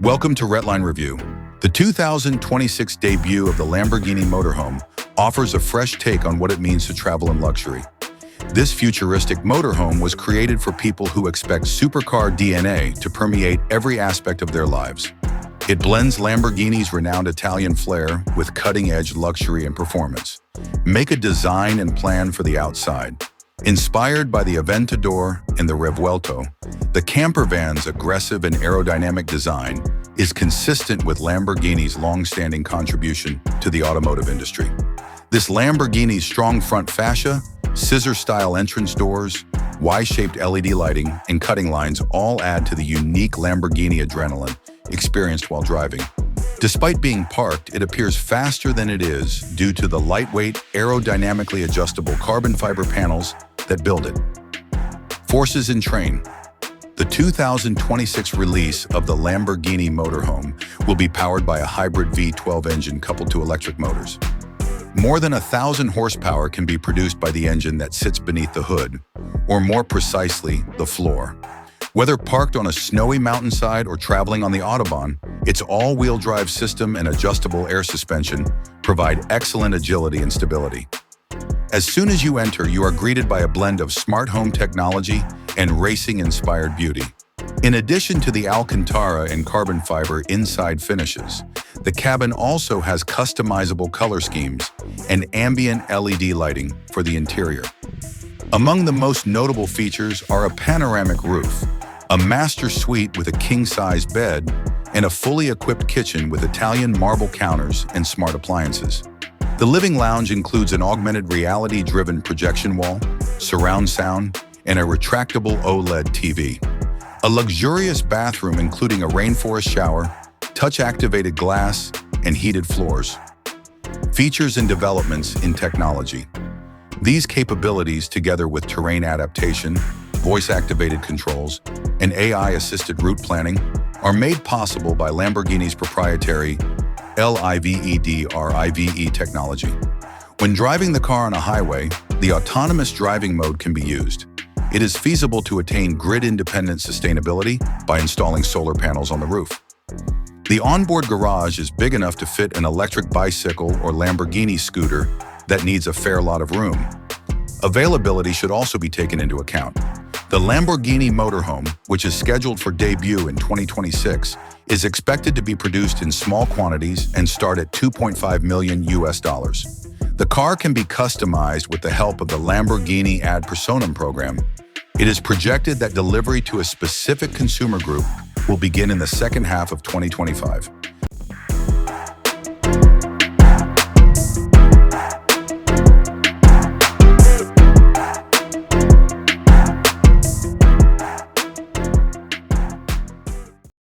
Welcome to Redline Review. The 2026 debut of the Lamborghini Motorhome offers a fresh take on what it means to travel in luxury. This futuristic motorhome was created for people who expect supercar DNA to permeate every aspect of their lives. It blends Lamborghini's renowned Italian flair with cutting-edge luxury and performance. Make a design and plan for the outside. Inspired by the Aventador and the Revuelto, the camper van's aggressive and aerodynamic design is consistent with Lamborghini's long-standing contribution to the automotive industry. This Lamborghini's strong front fascia, scissor-style entrance doors, Y-shaped LED lighting, and cutting lines all add to the unique Lamborghini adrenaline experienced while driving. Despite being parked, it appears faster than it is due to the lightweight, aerodynamically adjustable carbon fiber panels that build it. Forces in train. The 2026 release of the Lamborghini Motorhome will be powered by a hybrid V12 engine coupled to electric motors. More than 1,000 horsepower can be produced by the engine that sits beneath the hood, or more precisely, the floor. Whether parked on a snowy mountainside or traveling on the Autobahn, its all-wheel drive system and adjustable air suspension provide excellent agility and stability. As soon as you enter, you are greeted by a blend of smart home technology and racing-inspired beauty. In addition to the Alcantara and carbon fiber inside finishes, the cabin also has customizable color schemes and ambient LED lighting for the interior. Among the most notable features are a panoramic roof, a master suite with a king-size bed, and a fully equipped kitchen with Italian marble counters and smart appliances. The living lounge includes an augmented reality-driven projection wall, surround sound, and a retractable OLED TV. A luxurious bathroom including a rainforest shower, touch-activated glass, and heated floors. Features and developments in technology. These capabilities, together with terrain adaptation, voice-activated controls, and AI-assisted route planning, are made possible by Lamborghini's proprietary LIVEDRIVE technology. When driving the car on a highway, the autonomous driving mode can be used. It is feasible to attain grid-independent sustainability by installing solar panels on the roof. The onboard garage is big enough to fit an electric bicycle or Lamborghini scooter that needs a fair lot of room. Availability should also be taken into account. The Lamborghini Motorhome, which is scheduled for debut in 2026, is expected to be produced in small quantities and start at $2.5 million. The car can be customized with the help of the Lamborghini Ad Personam program. It is projected that delivery to a specific consumer group will begin in the second half of 2025.